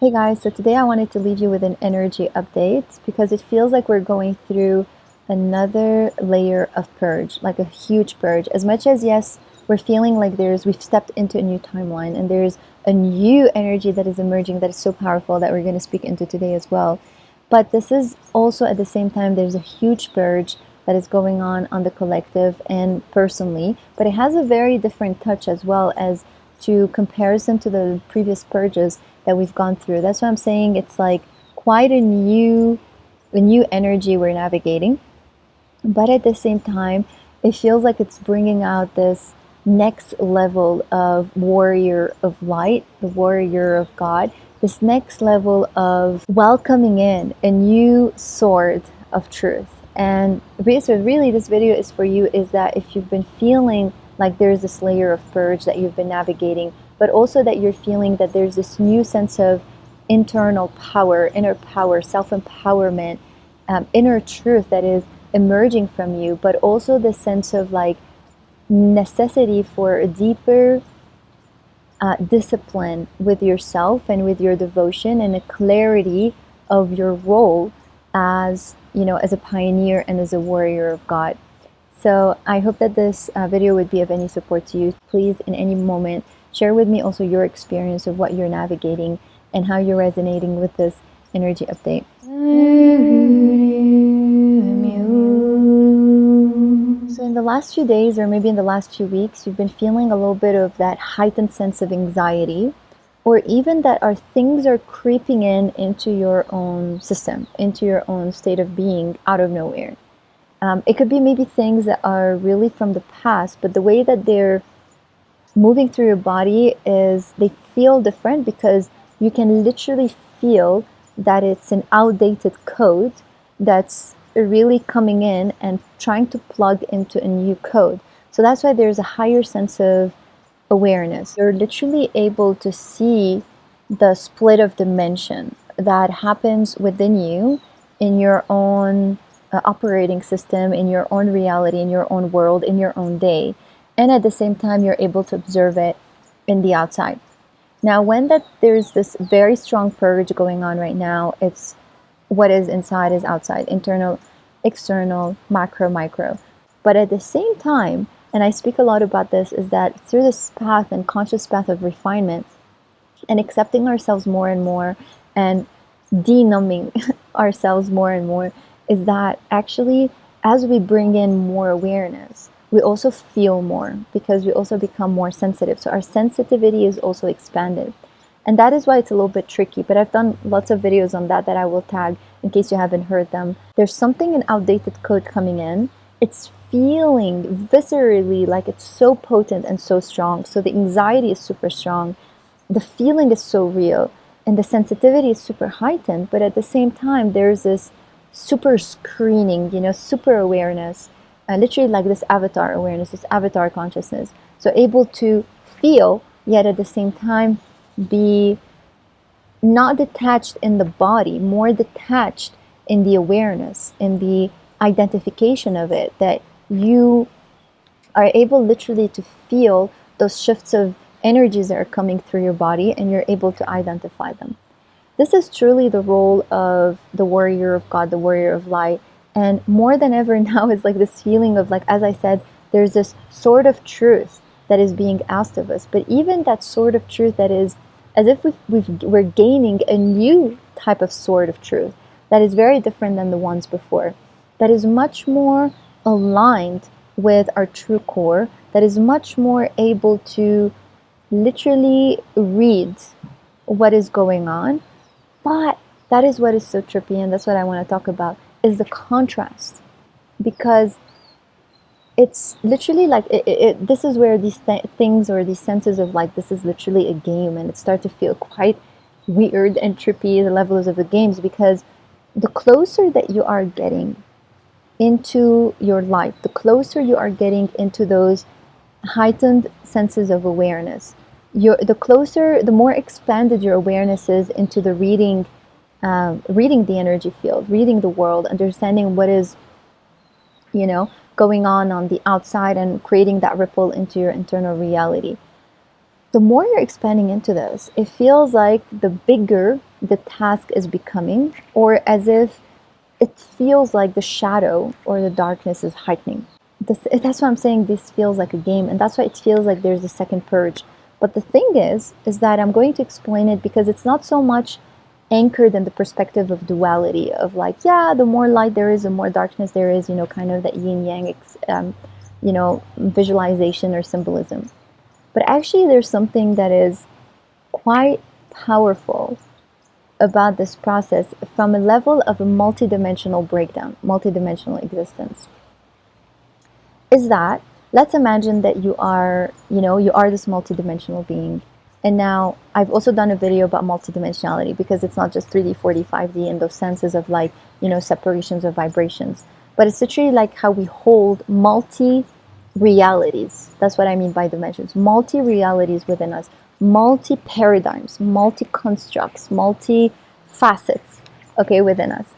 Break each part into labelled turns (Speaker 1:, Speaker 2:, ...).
Speaker 1: Hey guys, so today I wanted to leave you with an energy update because it feels like we're going through another layer of purge, like a huge purge. As much as, yes, we're feeling like we've stepped into a new timeline and there's a new energy that is emerging that is so powerful that we're going to speak into today as well. But this is also at the same time, there's a huge purge that is going on the collective and personally, but it has a very different touch as well as to comparison to the previous purges that we've gone through. That's why I'm saying it's like quite a new energy we're navigating. But at the same time, it feels like it's bringing out this next level of warrior of light, the warrior of God, this next level of welcoming in a new sword of truth. And so really this video is for you, is that if you've been feeling like there's this layer of purge that you've been navigating, but also that you're feeling that there's this new sense of internal power, inner power, self-empowerment, inner truth that is emerging from you, but also the sense of like necessity for a deeper discipline with yourself and with your devotion, and a clarity of your role as, you know, as a pioneer and as a warrior of God. So I hope that this video would be of any support to you. Please, in any moment, share with me also your experience of what you're navigating and how you're resonating with this energy update. So in the last few days, or maybe in the last few weeks, you've been feeling a little bit of that heightened sense of anxiety, or even that things are creeping into your own system, into your own state of being out of nowhere. It could be maybe things that are really from the past, but the way that they're moving through your body is they feel different, because you can literally feel that it's an outdated code that's really coming in and trying to plug into a new code. So that's why there's a higher sense of awareness. You're literally able to see the split of dimension that happens within you, in your own operating system, in your own reality, in your own world, in your own day. And at the same time, you're able to observe it in the outside. Now, there's this very strong purge going on right now, it's what is inside is outside, internal, external, macro, micro. But at the same time, and I speak a lot about this, is that through this path and conscious path of refinement and accepting ourselves more and more and denumbing ourselves more and more, is that actually as we bring in more awareness, we also feel more, because we also become more sensitive. So our sensitivity is also expanded. And that is why it's a little bit tricky, but I've done lots of videos on that I will tag in case you haven't heard them. There's something in outdated code coming in. It's feeling viscerally like it's so potent and so strong. So the anxiety is super strong. The feeling is so real. And the sensitivity is super heightened. But at the same time, there's this super screening, super awareness. Literally like this avatar awareness, this avatar consciousness. So able to feel, yet at the same time be not detached in the body, more detached in the awareness, in the identification of it, that you are able literally to feel those shifts of energies that are coming through your body, and you're able to identify them. This is truly the role of the warrior of God, the warrior of light. And more than ever now is like this feeling of, like, as I said, there's this sword of truth that is being asked of us. But even that sword of truth, that is as if we're gaining a new type of sword of truth that is very different than the ones before, that is much more aligned with our true core, that is much more able to literally read what is going on. But that is what is so trippy, and that's what I want to talk about, is the contrast. Because it's literally like, this is where these things, or these senses of like, this is literally a game, and it starts to feel quite weird and trippy, the levels of the games, because the closer that you are getting into your life, the closer you are getting into those heightened senses of awareness, the more expanded your awareness is into the reading the energy field, reading the world, understanding what is, going on the outside, and creating that ripple into your internal reality. The more you're expanding into this, it feels like the bigger the task is becoming, or as if it feels like the shadow or the darkness is heightening. That's why I'm saying this feels like a game, and that's why it feels like there's a second purge. But the thing is that I'm going to explain it because it's not so much anchored in the perspective of duality, of like, yeah, the more light there is, the more darkness there is, kind of that yin yang, visualization or symbolism. But actually, there's something that is quite powerful about this process from a level of a multidimensional breakdown, multidimensional existence. Is that, let's imagine that you are this multidimensional being. And now I've also done a video about multidimensionality because it's not just 3D, 4D, 5D in those senses of like, separations of vibrations. But it's literally like how we hold multi-realities. That's what I mean by dimensions. Multi-realities within us. Multi-paradigms, multi-constructs, multi-facets, within us.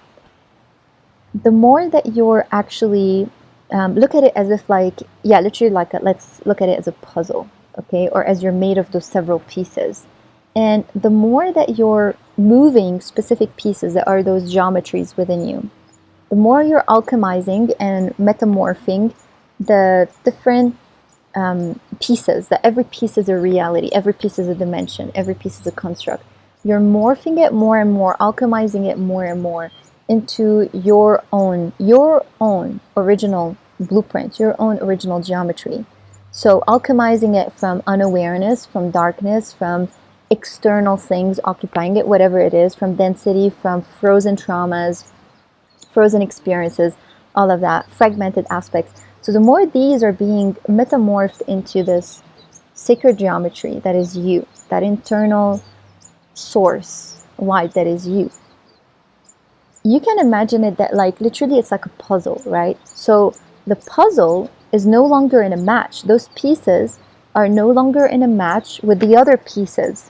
Speaker 1: The more that you're actually, look at it as if like, literally like, let's look at it as a puzzle. Or as you're made of those several pieces. And the more that you're moving specific pieces that are those geometries within you, the more you're alchemizing and metamorphing the different pieces, that every piece is a reality, every piece is a dimension, every piece is a construct. You're morphing it more and more, alchemizing it more and more into your own original blueprint, your own original geometry. So alchemizing it from unawareness, from darkness, from external things occupying it, whatever it is, from density, from frozen traumas, frozen experiences, all of that, fragmented aspects. So the more these are being metamorphed into this sacred geometry that is you, that internal source light that is you, you can imagine it that like literally it's like a puzzle, right? So the puzzle is no longer in a match. Those pieces are no longer in a match with the other pieces.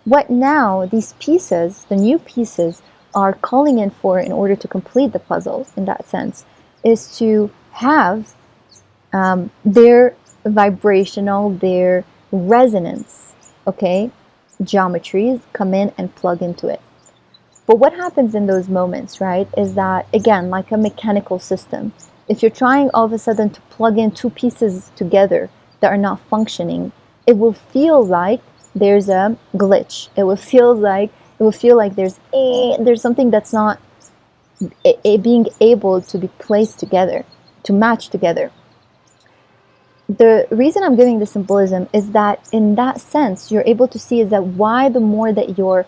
Speaker 1: What now these pieces, the new pieces, are calling in for in order to complete the puzzle, in that sense, is to have their vibrational, their resonance, geometries come in and plug into it. But what happens in those moments, right, is that, again, like a mechanical system, if you're trying all of a sudden to plug in two pieces together that are not functioning, it will feel like there's a glitch. It will feel like there's something that's not being able to be placed together, to match together. The reason I'm giving the symbolism is that in that sense, you're able to see is that why the more that you're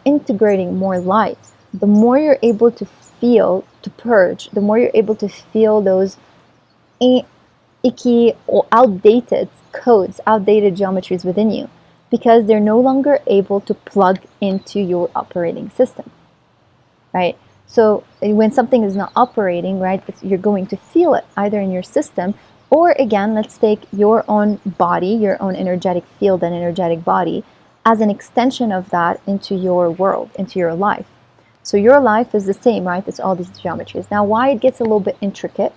Speaker 1: integrating more light, the more you're able to feel, to purge, the more you're able to feel those icky or outdated codes, outdated geometries within you, because they're no longer able to plug into your operating system, right? So when something is not operating, right, you're going to feel it either in your system, or again, let's take your own body, your own energetic field and energetic body as an extension of that into your world, into your life. So your life is the same, right? It's all these geometries. Now, why it gets a little bit intricate,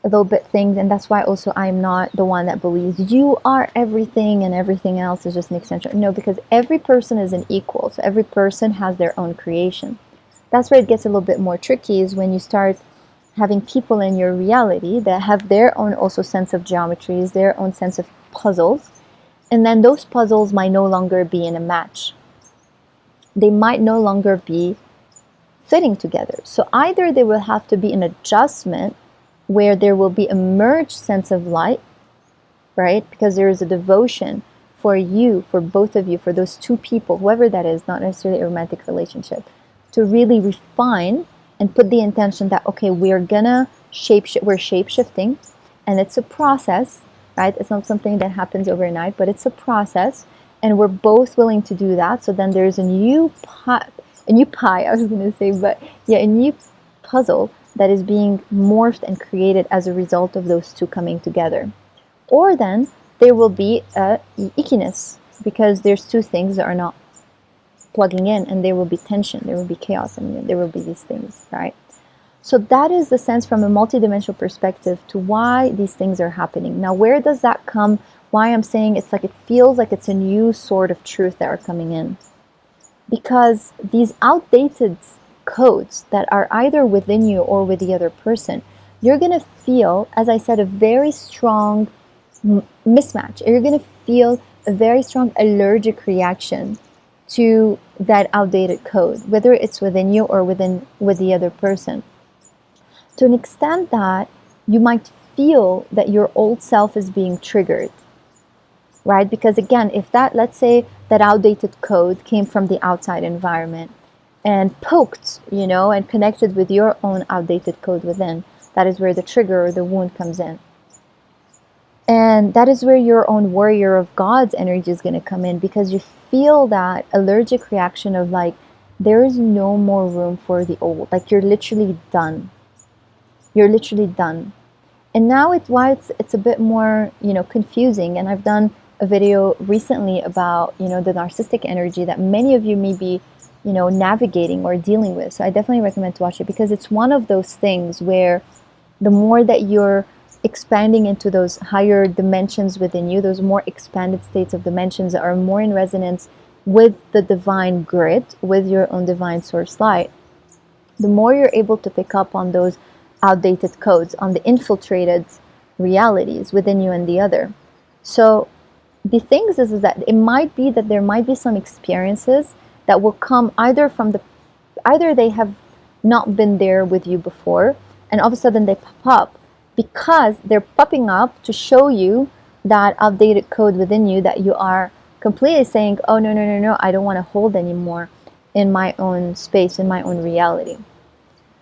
Speaker 1: a little bit things, and that's why also I'm not the one that believes you are everything and everything else is just an extension. No, because every person is an equal. So every person has their own creation. That's where it gets a little bit more tricky, is when you start having people in your reality that have their own also sense of geometries, their own sense of puzzles, and then those puzzles might no longer be in a match. They might no longer be fitting together. So either there will have to be an adjustment where there will be a merged sense of light, right? Because there is a devotion for you, for both of you, for those two people, whoever that is, not necessarily a romantic relationship, to really refine and put the intention that, okay, we're shape-shifting, and it's a process, right? It's not something that happens overnight, but it's a process. And we're both willing to do that. So then there's a new pie, a new puzzle that is being morphed and created as a result of those two coming together. Or then there will be a ickiness, because there's two things that are not plugging in, and there will be tension, there will be chaos, and there will be these things, right? So that is the sense from a multidimensional perspective to why these things are happening. Now, where does that come why I'm saying it's like it feels like it's a new sort of truth that are coming in. Because these outdated codes that are either within you or with the other person, you're going to feel, as I said, a very strong mismatch. You're going to feel a very strong allergic reaction to that outdated code, whether it's within you or with the other person. To an extent that you might feel that your old self is being triggered, right? Because again, if that, let's say that outdated code came from the outside environment and poked, and connected with your own outdated code within, that is where the trigger or the wound comes in. And that is where your own warrior of God's energy is going to come in, because you feel that allergic reaction of like, there is no more room for the old. Like you're literally done. You're literally done. And now it's a bit more, confusing. And I've done a video recently about, the narcissistic energy that many of you may be, navigating or dealing with. So I definitely recommend to watch it, because it's one of those things where the more that you're expanding into those higher dimensions within you, those more expanded states of dimensions that are more in resonance with the divine grid, with your own divine source light, the more you're able to pick up on those outdated codes, on the infiltrated realities within you and the other. So the things is that it might be that there might be some experiences that will come either they have not been there with you before, and all of a sudden they pop up, because they're popping up to show you that outdated code within you that you are completely saying, oh, no, I don't want to hold anymore in my own space, in my own reality.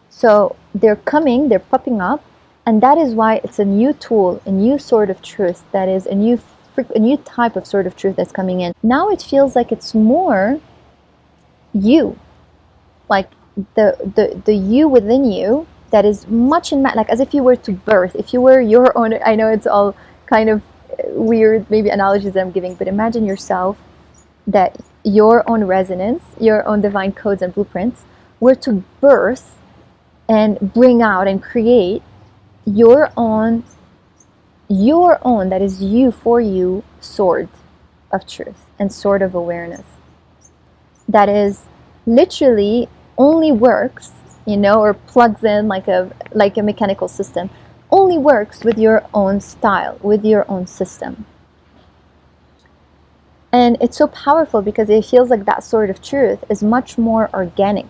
Speaker 1: So they're popping up, and that is why it's a new tool, a new sort of truth, that is a new type of sort of truth that's coming in. Now it feels like it's more you, like the you within you, that is much like as if you were to birth, if you were your own. I know it's all kind of weird, maybe analogies that I'm giving, but imagine yourself that your own resonance, your own divine codes and blueprints were to birth and bring out and create your own, that is you for you, sword of truth and sword of awareness. That is literally only works, or plugs in like a mechanical system, only works with your own style, with your own system. And it's so powerful because it feels like that sort of truth is much more organic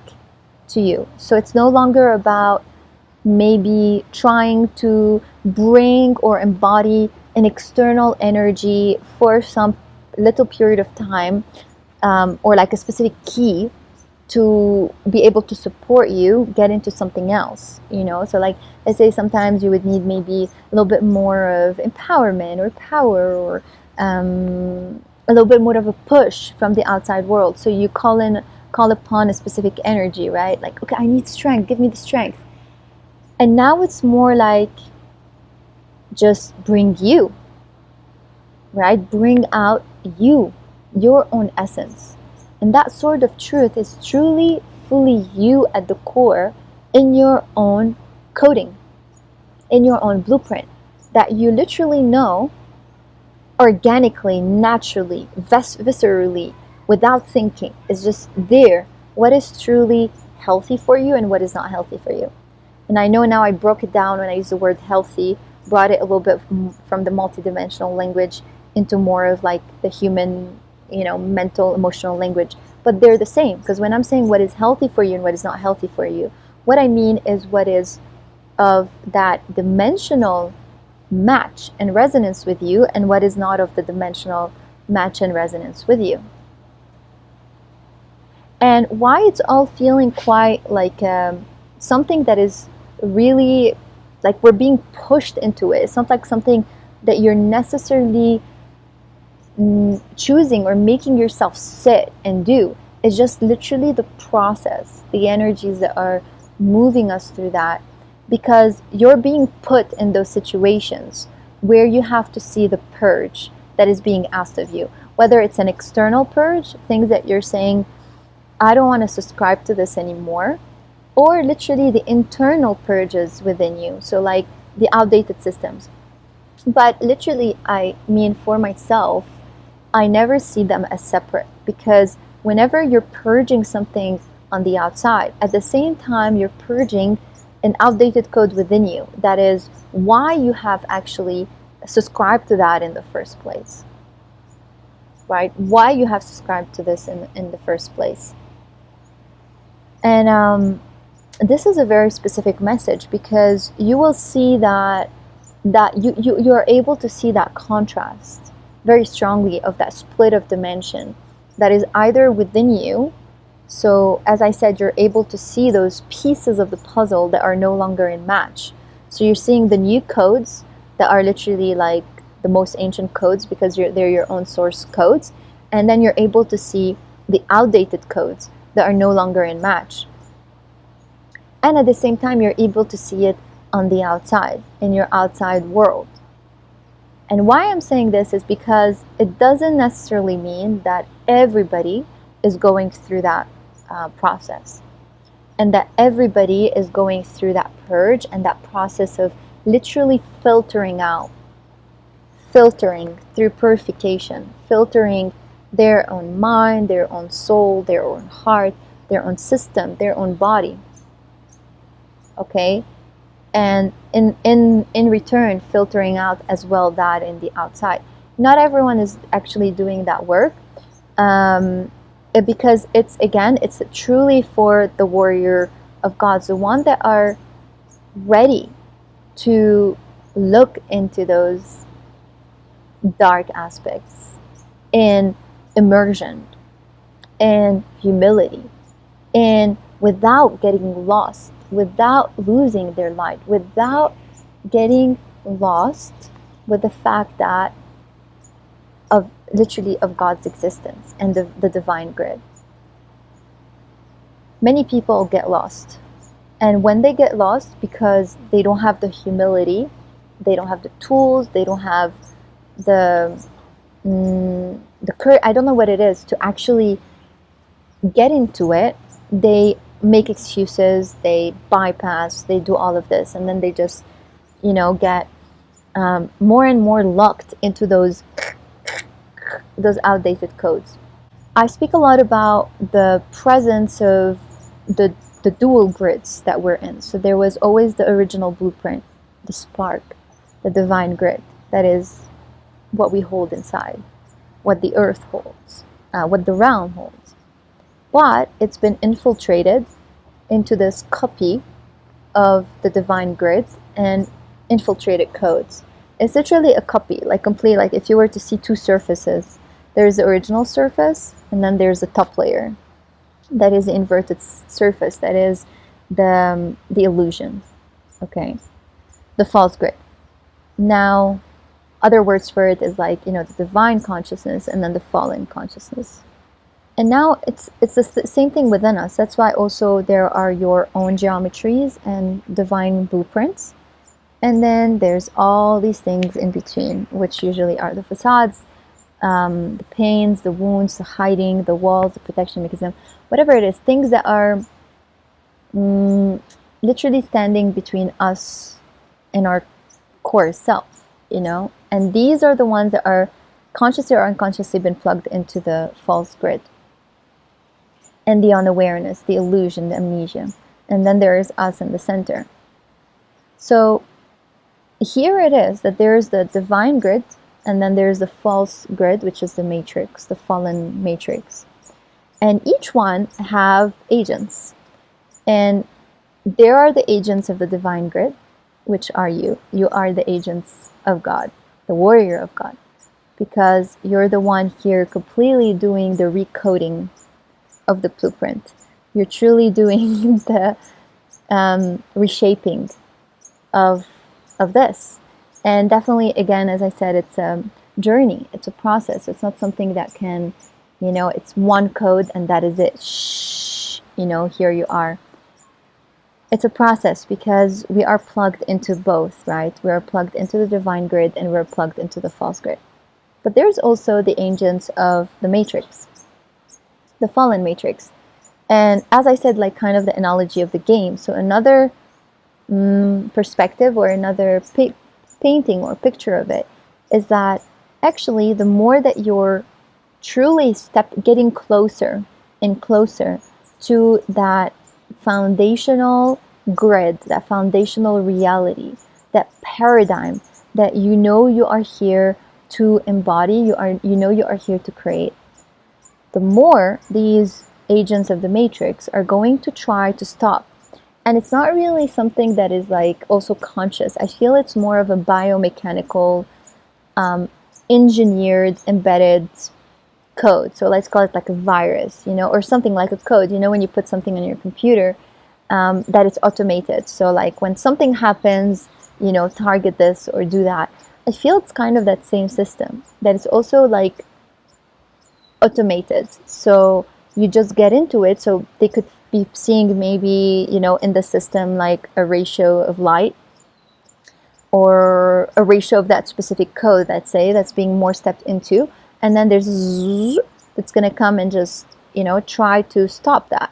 Speaker 1: to you. So it's no longer about maybe trying to bring or embody an external energy for some little period of time, or like a specific key to be able to support you get into something else, So like, let's say sometimes you would need maybe a little bit more of empowerment or power, or a little bit more of a push from the outside world. So you call upon a specific energy, right? Like, okay, I need strength, give me the strength. And now it's more like, just bring you, right? Bring out you, your own essence. And that sort of truth is truly, fully you at the core, in your own coding, in your own blueprint, that you literally know organically, naturally, viscerally, without thinking. It's just there, what is truly healthy for you and what is not healthy for you. And I know now I broke it down when I used the word healthy, brought it a little bit from the multidimensional language into more of like the human, mental, emotional language. But they're the same, because when I'm saying what is healthy for you and what is not healthy for you, what I mean is what is of that dimensional match and resonance with you, and what is not of the dimensional match and resonance with you. And why it's all feeling quite like something that is really like we're being pushed into it. It's not like something that you're necessarily choosing or making yourself sit and do. It's just literally the process, the energies that are moving us through that, because you're being put in those situations where you have to see the purge that is being asked of you, whether it's an external purge, things that you're saying, I don't want to subscribe to this anymore, or literally the internal purges within you, so like the outdated systems, But literally, I mean, for myself, I never see them as separate, because whenever you're purging something on the outside, at the same time you're purging an outdated code within you. That is why you have actually subscribed to that in the first place, right? Why you have subscribed to this in the first place. And this is a very specific message, because you will see that you are able to see that contrast very strongly of that split of dimension that is either within you. So as I said, you're able to see those pieces of the puzzle that are no longer in match. So you're seeing the new codes that are literally like the most ancient codes, because they're your own source codes. And then you're able to see the outdated codes that are no longer in match. And at the same time, you're able to see it on the outside, in your outside world. And why I'm saying this is because it doesn't necessarily mean that everybody is going through that process, and that everybody is going through that purge and that process of literally filtering through purification, filtering their own mind, their own soul, their own heart, their own system, their own body. Okay? And in return, filtering out as well that in the outside. Not everyone is actually doing that work, because it's truly for the warrior of gods, the one that are ready to look into those dark aspects in immersion and humility, and without getting lost, without losing their light, without getting lost with the fact that of God's existence and the divine grid. Many people get lost, and when they get lost, because they don't have the humility, they don't have the tools, they don't have the courage, I don't know what it is, to actually get into it, they make excuses, they bypass, they do all of this, and then they just, get more and more locked into those outdated codes. I speak a lot about the presence of the dual grids that we're in. So there was always the original blueprint, the spark, the divine grid. That is what we hold inside, what the earth holds, what the realm holds. But it's been infiltrated into this copy of the divine grid and infiltrated codes. It's literally a copy, like complete, like if you were to see two surfaces, there's the original surface, and then there's the top layer. That is the inverted surface, that is the illusion, okay? The false grid. Now, other words for it is like, the divine consciousness and then the fallen consciousness. And now it's the same thing within us. That's why also there are your own geometries and divine blueprints. And then there's all these things in between, which usually are the facades, the pains, the wounds, the hiding, the walls, the protection mechanism, whatever it is, things that are literally standing between us and our core self, And these are the ones that are consciously or unconsciously been plugged into the false grid. And the unawareness, the illusion, the amnesia. And then there is us in the center. So here it is that there is the divine grid, and then there's the false grid, which is the matrix, the fallen matrix. And each one have agents. And there are the agents of the divine grid, which are you. You are the agents of God, the warrior of God. Because you're the one here completely doing the recoding of the blueprint. You're truly doing the reshaping of this. And definitely, again, as I said, it's a journey. It's a process. It's not something that can, it's one code and that is it. Shh, here you are. It's a process because we are plugged into both, right? We are plugged into the divine grid and we're plugged into the false grid. But there's also the agents of the matrix, the fallen matrix. And as I said, like kind of the analogy of the game. So another perspective or another painting or picture of it is that actually the more that you're truly getting closer and closer to that foundational grid, that foundational reality, that paradigm that you know you are here to embody, you are here to create, the more these agents of the matrix are going to try to stop. And it's not really something that is like also conscious. I feel it's more of a biomechanical, engineered, embedded code. So let's call it like a virus, or something like a code. When you put something on your computer, that it's automated. So like when something happens, target this or do that. I feel it's kind of that same system, that it's also like automated. So you just get into it. So they could be seeing maybe, in the system, like a ratio of light or a ratio of that specific code, let's say, that's being more stepped into. And then there's that's going to come and just, try to stop that.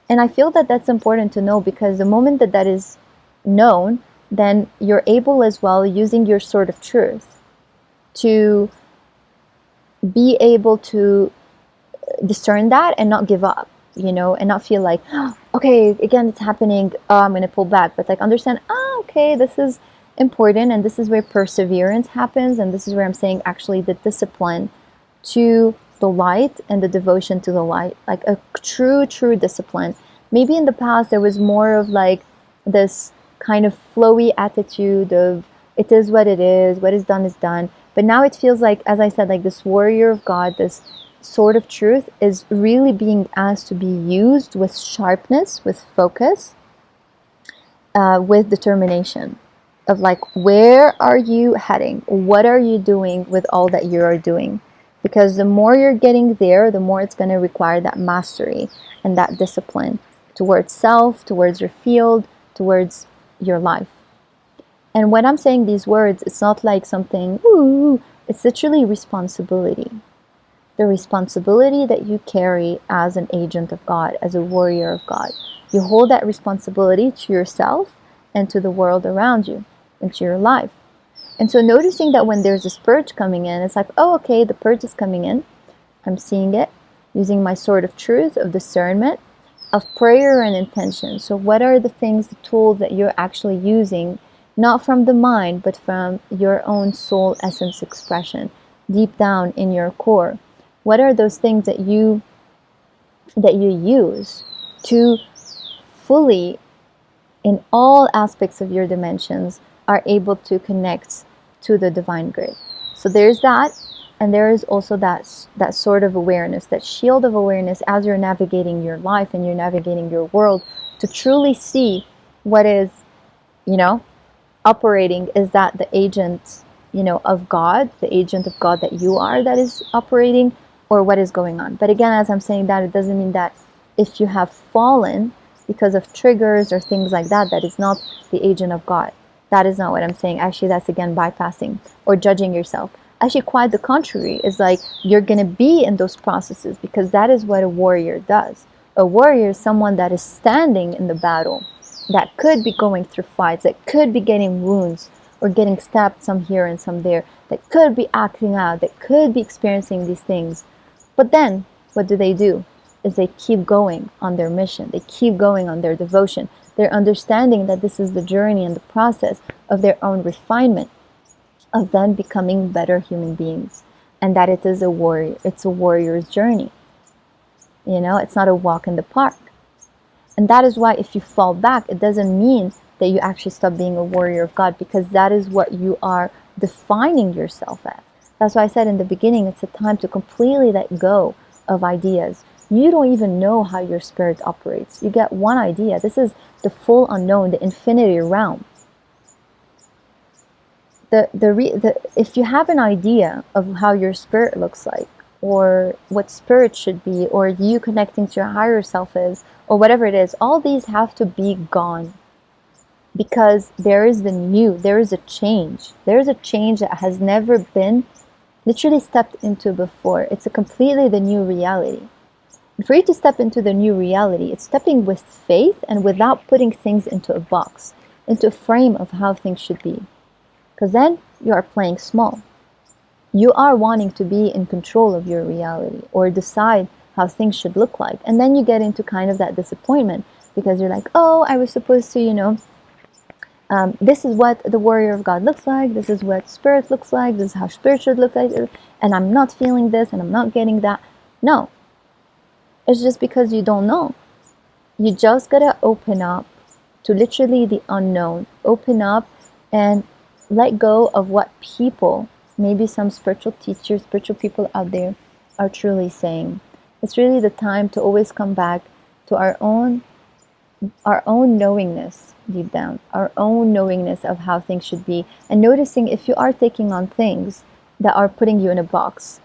Speaker 1: And I feel that that's important to know, because the moment that that is known, then you're able as well, using your sword of truth, to be able to discern that and not give up, and not feel like, oh, okay, again, it's happening, I'm going to pull back. But like understand, okay, this is important, and this is where perseverance happens, and this is where I'm saying actually the discipline to the light and the devotion to the light, like a true discipline. Maybe in the past there was more of like this kind of flowy attitude of it is what is done. But now it feels like, as I said, like this warrior of God, this sword of truth is really being asked to be used with sharpness, with focus, with determination, of like, where are you heading? What are you doing with all that you are doing? Because the more you're getting there, the more it's going to require that mastery and that discipline towards self, towards your field, towards your life. And when I'm saying these words, it's not like something, ooh, it's literally responsibility. The responsibility that you carry as an agent of God, as a warrior of God. You hold that responsibility to yourself and to the world around you, and to your life. And so noticing that when there's this purge coming in, it's like, oh, okay, the purge is coming in. I'm seeing it, using my sword of truth, of discernment, of prayer and intention. So what are the things, the tools that you're actually using, not from the mind, but from your own soul essence expression, deep down in your core? What are those things that you use to fully, in all aspects of your dimensions, are able to connect to the divine grid? So there's that, and there is also that sort of awareness, that shield of awareness as you're navigating your life and you're navigating your world, to truly see what is, operating. Is that the agent, of God, the agent of God that you are, that is operating, or what is going on? But again, as I'm saying that, it doesn't mean that if you have fallen because of triggers or things like that, that is not the agent of God. That is not what I'm saying. Actually, that's again bypassing or judging yourself. Actually, quite the contrary. Is like you're going to be in those processes, because that is what a warrior does. A warrior is someone that is standing in the battle, that could be going through fights, that could be getting wounds or getting stabbed some here and some there, that could be acting out, that could be experiencing these things. But then, what do? Is they keep going on their mission. They keep going on their devotion. They're understanding that this is the journey and the process of their own refinement, of them becoming better human beings. And that it is a warrior. It's a warrior's journey. It's not a walk in the park. And that is why if you fall back, it doesn't mean that you actually stop being a warrior of God, because that is what you are defining yourself as. That's why I said in the beginning, it's a time to completely let go of ideas. You don't even know how your spirit operates. You get one idea. This is the full unknown, the infinity realm. If you have an idea of how your spirit looks like, or what spirit should be, or you connecting to your higher self is, or whatever it is, all these have to be gone. Because there is a change. There is a change that has never been literally stepped into before. It's a completely the new reality. And for you to step into the new reality, it's stepping with faith and without putting things into a box, into a frame of how things should be. because then you are playing small. You are wanting to be in control of your reality or decide how things should look like. And then you get into kind of that disappointment because you're like, oh, I was supposed to, this is what the warrior of God looks like. This is what spirit looks like. This is how spirit should look like. And I'm not feeling this and I'm not getting that. No, it's just because you don't know. You just gotta open up to literally the unknown. Open up and let go of what people, maybe some spiritual teachers, spiritual people out there are truly saying. It's really the time to always come back to our own knowingness deep down, our own knowingness of how things should be, and noticing if you are taking on things that are putting you in a box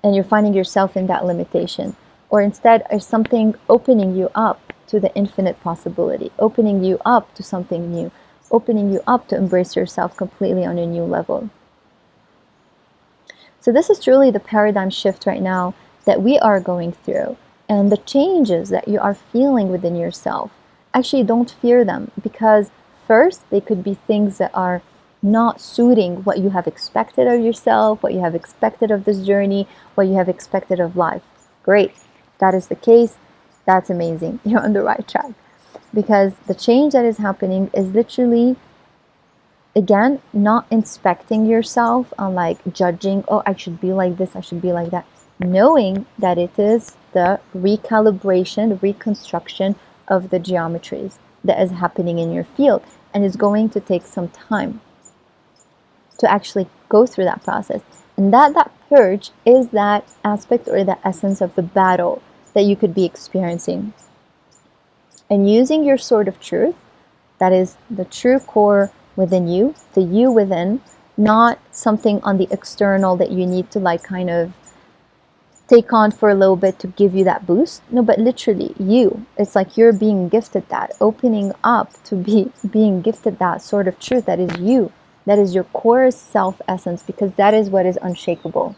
Speaker 1: and you're finding yourself in that limitation, or instead is something opening you up to the infinite possibility, opening you up to something new, opening you up to embrace yourself completely on a new level. So this is truly the paradigm shift right now that we are going through, and the changes that you are feeling within yourself. Actually, don't fear them, because first, they could be things that are not suiting what you have expected of yourself, what you have expected of this journey, what you have expected of life. Great. If that is the case, that's amazing. You're on the right track. Because the change that is happening is literally, again, not inspecting yourself on like judging, oh, I should be like this, I should be like that. Knowing that it is the recalibration, the reconstruction of the geometries that is happening in your field, and it's going to take some time to actually go through that process. And that purge is that aspect or the essence of the battle that you could be experiencing. And using your sword of truth, that is the true core within you, the you within, not something on the external that you need to like kind of take on for a little bit to give you that boost. No, but literally you. It's like you're being gifted that, opening up to being gifted that sort of truth that is you. That is your core self essence, because that is what is unshakable.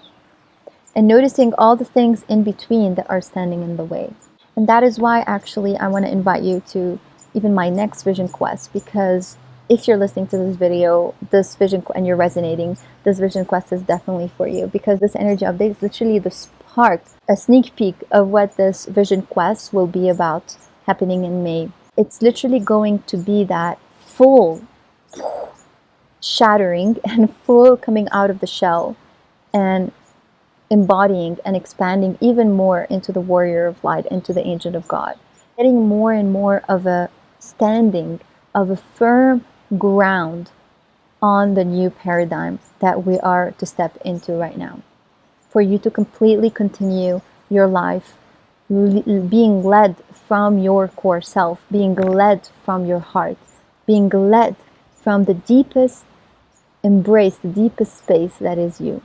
Speaker 1: And noticing all the things in between that are standing in the way. And that is why actually I want to invite you to even my next vision quest, because if you're listening to this video, this vision and you're resonating, this vision quest is definitely for you, because this energy update is literally the spark, a sneak peek of what this vision quest will be about happening in May. It's literally going to be that full shattering and full coming out of the shell and embodying and expanding even more into the warrior of light, into the angel of God, getting more and more of a standing, of a firm ground on the new paradigm that we are to step into right now. For you to completely continue your life being led from your core self, being led from your heart, being led from the deepest embrace, the deepest space that is you.